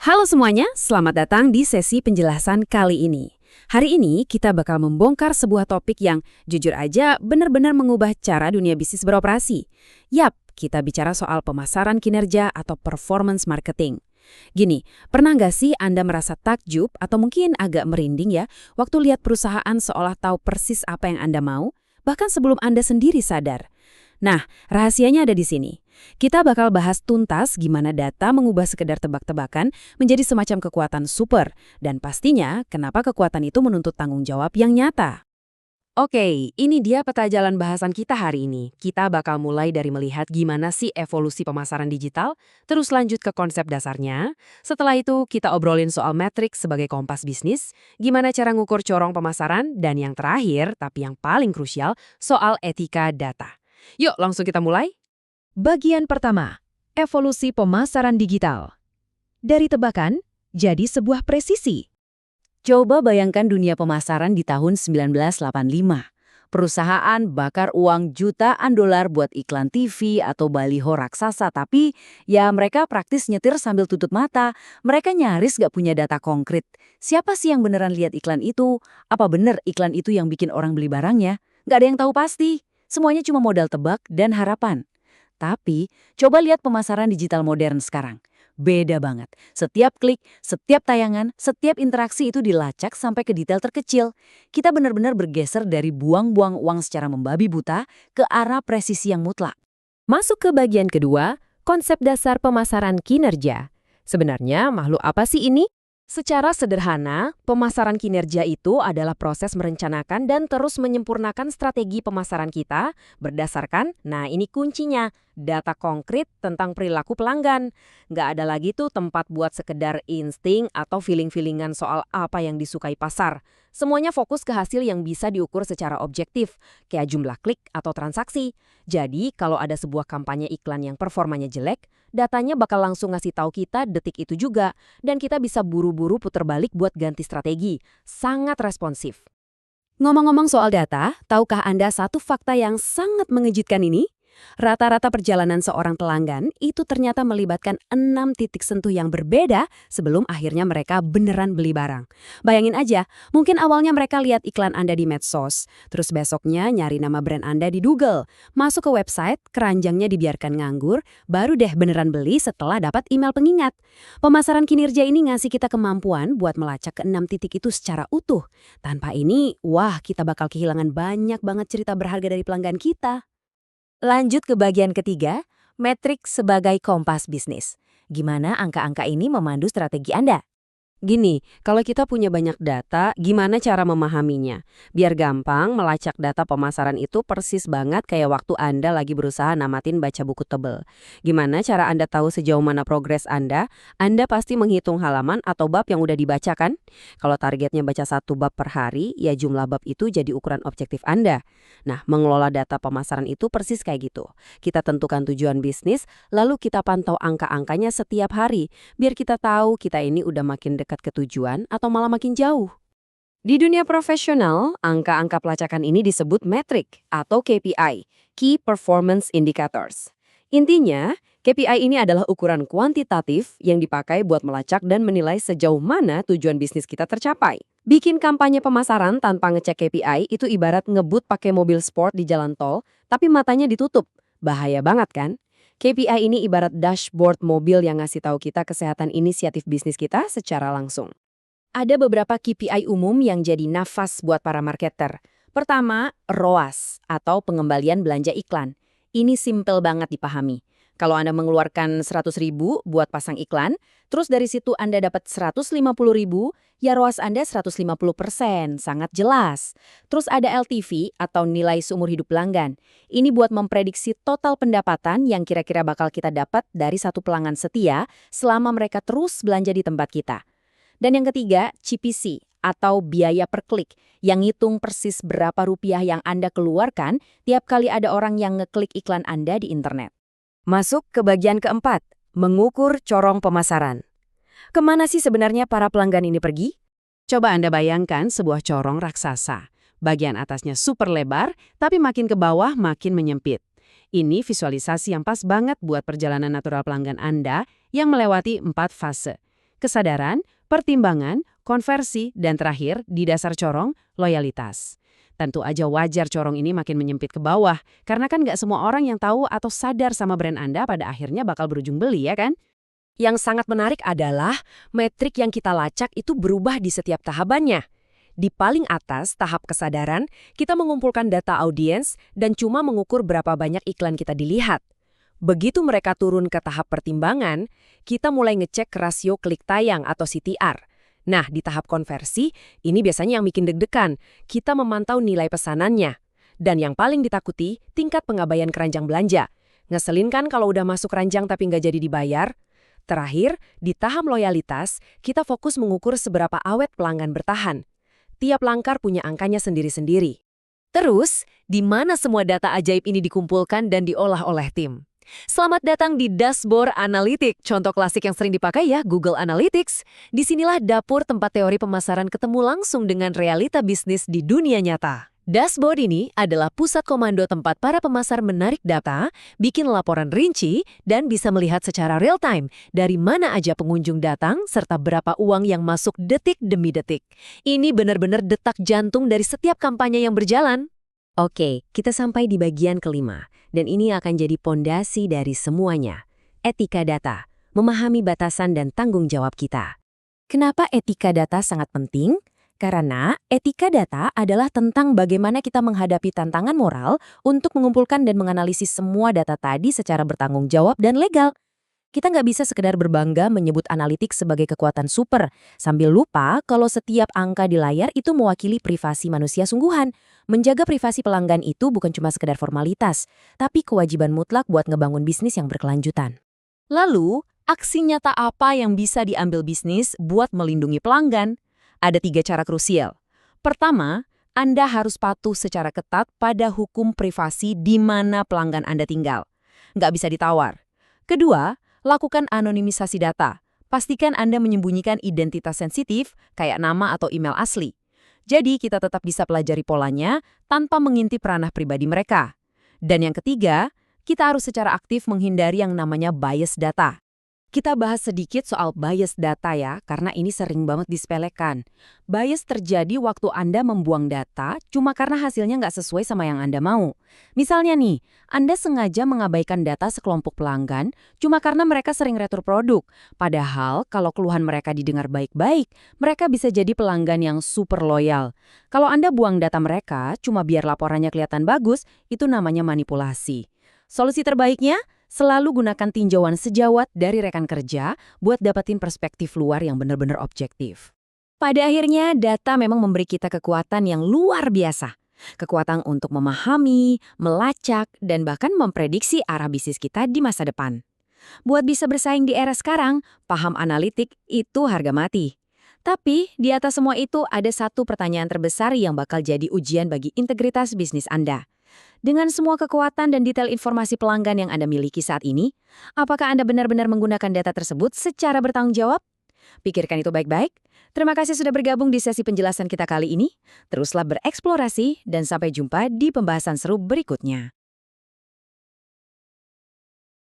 Halo semuanya, selamat datang di sesi penjelasan kali ini. Hari ini kita bakal membongkar sebuah topik yang jujur aja benar-benar mengubah cara dunia bisnis beroperasi. Yap, kita bicara soal pemasaran kinerja atau performance marketing. Gini, pernah nggak sih Anda merasa takjub atau mungkin agak merinding ya waktu lihat perusahaan seolah tahu persis apa yang Anda mau, bahkan sebelum Anda sendiri sadar? Nah, rahasianya ada di sini. Kita bakal bahas tuntas gimana data mengubah sekedar tebak-tebakan menjadi semacam kekuatan super, dan pastinya kenapa kekuatan itu menuntut tanggung jawab yang nyata. Oke, ini dia peta jalan bahasan kita hari ini. Kita bakal mulai dari melihat gimana sih evolusi pemasaran digital, terus lanjut ke konsep dasarnya. Setelah itu, kita obrolin soal metrik sebagai kompas bisnis, gimana cara ngukur corong pemasaran, dan yang terakhir, tapi yang paling krusial, soal etika data. Yuk, langsung kita mulai. Bagian pertama, evolusi pemasaran digital. Dari tebakan, jadi sebuah presisi. Coba bayangkan dunia pemasaran di tahun 1985. Perusahaan bakar uang jutaan dolar buat iklan TV atau baliho raksasa, tapi ya mereka praktis nyetir sambil tutup mata. Mereka nyaris gak punya data konkret. Siapa sih yang beneran lihat iklan itu? Apa bener iklan itu yang bikin orang beli barangnya? Gak ada yang tahu pasti. Semuanya cuma modal tebak dan harapan. Tapi, coba lihat pemasaran digital modern sekarang. Beda banget. Setiap klik, setiap tayangan, setiap interaksi itu dilacak sampai ke detail terkecil. Kita benar-benar bergeser dari buang-buang uang secara membabi buta ke arah presisi yang mutlak. Masuk ke bagian kedua, konsep dasar pemasaran kinerja. Sebenarnya makhluk apa sih ini? Secara sederhana, pemasaran kinerja itu adalah proses merencanakan dan terus menyempurnakan strategi pemasaran kita berdasarkan, nah ini kuncinya, data konkret tentang perilaku pelanggan. Nggak ada lagi tuh tempat buat sekedar insting atau feeling-feelingan soal apa yang disukai pasar. Semuanya fokus ke hasil yang bisa diukur secara objektif, kayak jumlah klik atau transaksi. Jadi, kalau ada sebuah kampanye iklan yang performanya jelek, datanya bakal langsung ngasih tahu kita detik itu juga, dan kita bisa buru-buru puter balik buat ganti strategi. Sangat responsif. Ngomong-ngomong soal data, tahukah Anda satu fakta yang sangat mengejutkan ini? Rata-rata perjalanan seorang pelanggan itu ternyata melibatkan 6 titik sentuh yang berbeda sebelum akhirnya mereka beneran beli barang. Bayangin aja, mungkin awalnya mereka lihat iklan Anda di medsos, terus besoknya nyari nama brand Anda di Google, masuk ke website, keranjangnya dibiarkan nganggur, baru deh beneran beli setelah dapat email pengingat. Pemasaran kinerja ini ngasih kita kemampuan buat melacak ke 6 titik itu secara utuh. Tanpa ini, wah kita bakal kehilangan banyak banget cerita berharga dari pelanggan kita. Lanjut ke bagian ketiga, metrik sebagai kompas bisnis. Gimana angka-angka ini memandu strategi Anda? Gini, kalau kita punya banyak data, gimana cara memahaminya? Biar gampang, melacak data pemasaran itu persis banget kayak waktu Anda lagi berusaha namatin baca buku tebel. Gimana cara Anda tahu sejauh mana progres Anda? Anda pasti menghitung halaman atau bab yang udah dibaca kan? Kalau targetnya baca 1 bab per hari, ya jumlah bab itu jadi ukuran objektif Anda. Nah, mengelola data pemasaran itu persis kayak gitu. Kita tentukan tujuan bisnis, lalu kita pantau angka-angkanya setiap hari, biar kita tahu kita ini udah makin dekat ke tujuan atau malah makin jauh. Di dunia profesional, angka-angka pelacakan ini disebut metrik atau KPI, Key Performance Indicators. Intinya, KPI ini adalah ukuran kuantitatif yang dipakai buat melacak dan menilai sejauh mana tujuan bisnis kita tercapai. Bikin kampanye pemasaran tanpa ngecek KPI itu ibarat ngebut pakai mobil sport di jalan tol, tapi matanya ditutup. Bahaya banget kan? KPI ini ibarat dashboard mobil yang ngasih tahu kita kesehatan inisiatif bisnis kita secara langsung. Ada beberapa KPI umum yang jadi nafas buat para marketer. Pertama, ROAS atau pengembalian belanja iklan. Ini simple banget dipahami. Kalau Anda mengeluarkan 100.000 buat pasang iklan, terus dari situ Anda dapat 150.000, ya ROAS Anda 150%, sangat jelas. Terus ada LTV atau nilai seumur hidup pelanggan. Ini buat memprediksi total pendapatan yang kira-kira bakal kita dapat dari satu pelanggan setia selama mereka terus belanja di tempat kita. Dan yang ketiga, CPC atau biaya per klik, yang ngitung persis berapa rupiah yang Anda keluarkan tiap kali ada orang yang ngeklik iklan Anda di internet. Masuk ke bagian keempat, mengukur corong pemasaran. Kemana sih sebenarnya para pelanggan ini pergi? Coba Anda bayangkan sebuah corong raksasa. Bagian atasnya super lebar, tapi makin ke bawah makin menyempit. Ini visualisasi yang pas banget buat perjalanan natural pelanggan Anda yang melewati 4 fase. kesadaran, pertimbangan, konversi, dan terakhir, di dasar corong, loyalitas. Tentu aja wajar corong ini makin menyempit ke bawah, karena kan nggak semua orang yang tahu atau sadar sama brand Anda pada akhirnya bakal berujung beli, ya kan? Yang sangat menarik adalah metrik yang kita lacak itu berubah di setiap tahapannya. Di paling atas, tahap kesadaran, kita mengumpulkan data audiens dan cuma mengukur berapa banyak iklan kita dilihat. Begitu mereka turun ke tahap pertimbangan, kita mulai ngecek rasio klik tayang atau CTR. Nah, di tahap konversi, ini biasanya yang bikin deg-degan. Kita memantau nilai pesanannya. Dan yang paling ditakuti, tingkat pengabaian keranjang belanja. Ngeselin kan kalau udah masuk keranjang tapi nggak jadi dibayar? Terakhir, di tahap loyalitas, kita fokus mengukur seberapa awet pelanggan bertahan. Tiap langkar punya angkanya sendiri-sendiri. Terus, di mana semua data ajaib ini dikumpulkan dan diolah oleh tim? Selamat datang di Dashboard Analytics, contoh klasik yang sering dipakai ya, Google Analytics. Disinilah dapur tempat teori pemasaran ketemu langsung dengan realita bisnis di dunia nyata. Dashboard ini adalah pusat komando tempat para pemasar menarik data, bikin laporan rinci, dan bisa melihat secara real-time dari mana aja pengunjung datang serta berapa uang yang masuk detik demi detik. Ini benar-benar detak jantung dari setiap kampanye yang berjalan. Oke, kita sampai di bagian kelima, dan ini akan jadi pondasi dari semuanya. Etika data, memahami batasan dan tanggung jawab kita. Kenapa etika data sangat penting? Karena etika data adalah tentang bagaimana kita menghadapi tantangan moral untuk mengumpulkan dan menganalisis semua data tadi secara bertanggung jawab dan legal. Kita nggak bisa sekedar berbangga menyebut analitik sebagai kekuatan super, sambil lupa kalau setiap angka di layar itu mewakili privasi manusia sungguhan. Menjaga privasi pelanggan itu bukan cuma sekedar formalitas, tapi kewajiban mutlak buat ngebangun bisnis yang berkelanjutan. Lalu, aksi nyata apa yang bisa diambil bisnis buat melindungi pelanggan? Ada 3 cara krusial. Pertama, Anda harus patuh secara ketat pada hukum privasi di mana pelanggan Anda tinggal. Nggak bisa ditawar. Kedua, lakukan anonimisasi data. Pastikan Anda menyembunyikan identitas sensitif, kayak nama atau email asli. Jadi, kita tetap bisa pelajari polanya tanpa mengintip ranah pribadi mereka. Dan yang ketiga, kita harus secara aktif menghindari yang namanya bias data. Kita bahas sedikit soal bias data ya, karena ini sering banget disepelekan. Bias terjadi waktu Anda membuang data cuma karena hasilnya nggak sesuai sama yang Anda mau. Misalnya nih, Anda sengaja mengabaikan data sekelompok pelanggan cuma karena mereka sering retur produk. Padahal kalau keluhan mereka didengar baik-baik, mereka bisa jadi pelanggan yang super loyal. Kalau Anda buang data mereka cuma biar laporannya kelihatan bagus, itu namanya manipulasi. Solusi terbaiknya? Selalu gunakan tinjauan sejawat dari rekan kerja buat dapetin perspektif luar yang benar-benar objektif. Pada akhirnya, data memang memberi kita kekuatan yang luar biasa. Kekuatan untuk memahami, melacak, dan bahkan memprediksi arah bisnis kita di masa depan. Buat bisa bersaing di era sekarang, paham analitik itu harga mati. Tapi, di atas semua itu ada satu pertanyaan terbesar yang bakal jadi ujian bagi integritas bisnis Anda. Dengan semua kekuatan dan detail informasi pelanggan yang Anda miliki saat ini, apakah Anda benar-benar menggunakan data tersebut secara bertanggung jawab? Pikirkan itu baik-baik. Terima kasih sudah bergabung di sesi penjelasan kita kali ini. Teruslah bereksplorasi dan sampai jumpa di pembahasan seru berikutnya.